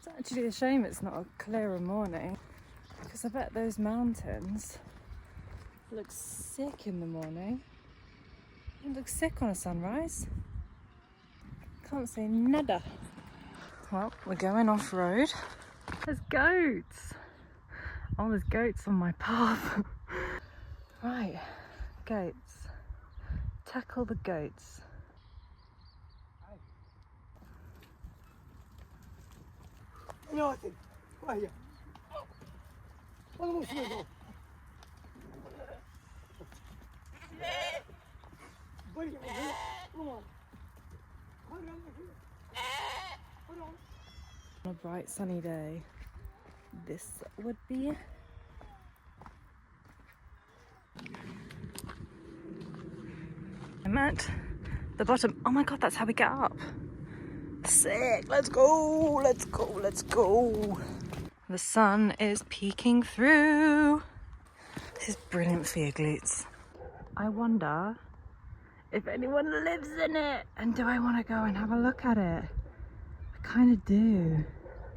It's actually a shame it's not a clearer morning, because I bet those mountains look sick in the morning. It looks sick on a sunrise. Can't see nada. Well, we're going off-road. There's goats. Oh, there's goats on my path. Right, goats. Tackle the goats. On a bright sunny day, this would be I'm at the bottom. Oh my god, that's how we get up. Sick, let's go, let's go, let's go. The sun is peeking through. This is brilliant for your glutes. I wonder if anyone lives in it, and do I want to go and have a look at it? I kind of do.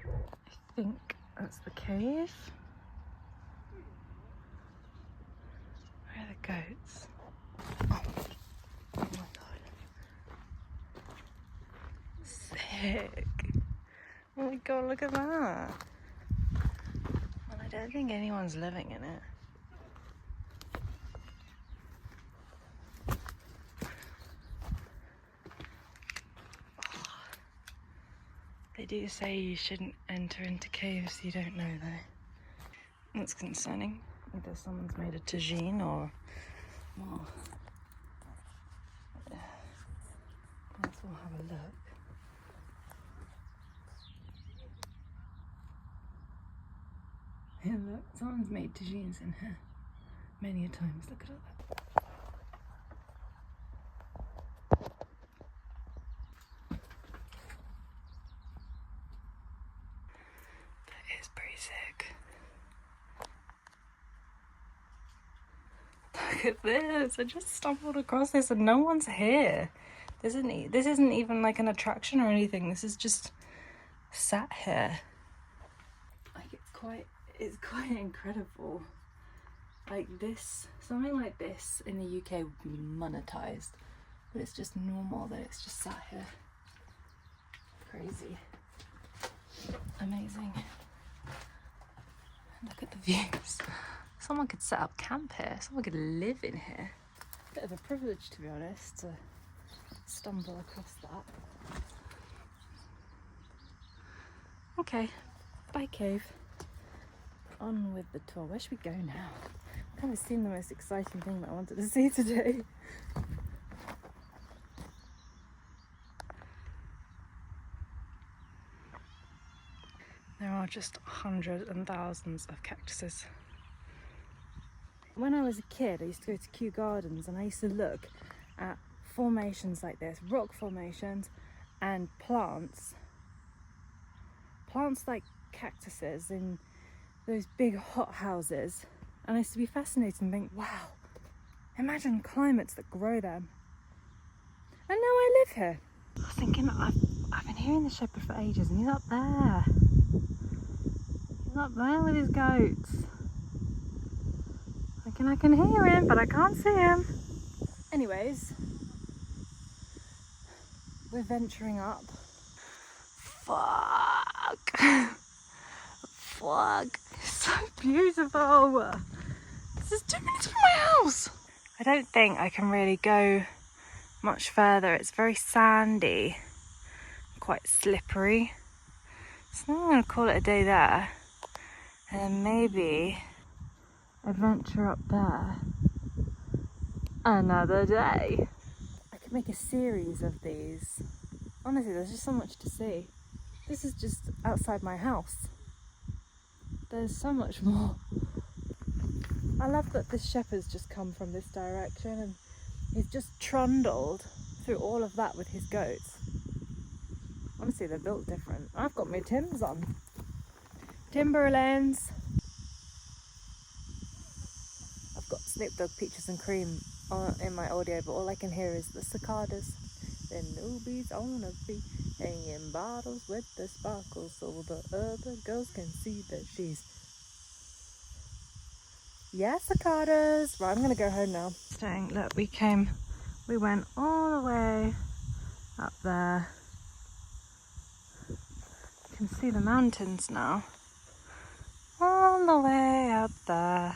I think that's the cave. Where are the goats? Oh my god. Sick. Oh my god, look at that. Well, I don't think anyone's living in it. They do say you shouldn't enter into caves you don't know though. That's concerning. Either someone's made a tagine or well, let's all have a look. Yeah, look, someone's made tagines in here many a times. Look at all that. That is pretty sick. Look at this. I just stumbled across this and no one's here. This isn't even like an attraction or anything. This is just sat here. Like it's quite incredible. Like this, something like this in the UK would be monetized, but it's just normal that it's just sat here. Crazy. Amazing. Look at the views. Someone could set up camp here. Someone could live in here. Bit of a privilege, to be honest, to stumble across that. Okay, bye cave. On with the tour. Where should we go now? I've kind of seen the most exciting thing that I wanted to see today. There are just hundreds and thousands of cactuses. When I was a kid, I used to go to Kew Gardens and I used to look at formations like this, rock formations and plants like cactuses in those big hot houses, and I used to be fascinated and think, wow, imagine climates that grow them. And now I live here. I was thinking, I've been hearing the shepherd for ages, and he's up there. He's up there with his goats. I can hear him, but I can't see him. Anyways, we're venturing up. Fuck. It's so beautiful. This is 2 minutes from my house. I don't think I can really go much further. It's very sandy, quite slippery. So I'm going to call it a day there. And then maybe adventure up there another day. I could make a series of these. Honestly, there's just so much to see. This is just outside my house. There's so much more. I love that this shepherd's just come from this direction and he's just trundled through all of that with his goats. Honestly, they're built different. I've got my Timbs on. Timberlands. I've got Snoop Dogg Peaches and Cream in my audio, but all I can hear is the cicadas Then nobody's on her feet, hanging bottles with the sparkles so the other girls can see that she's cicadas. Right, I'm gonna go home now. Look, we went all the way up there. You can see the mountains now. All the way up there.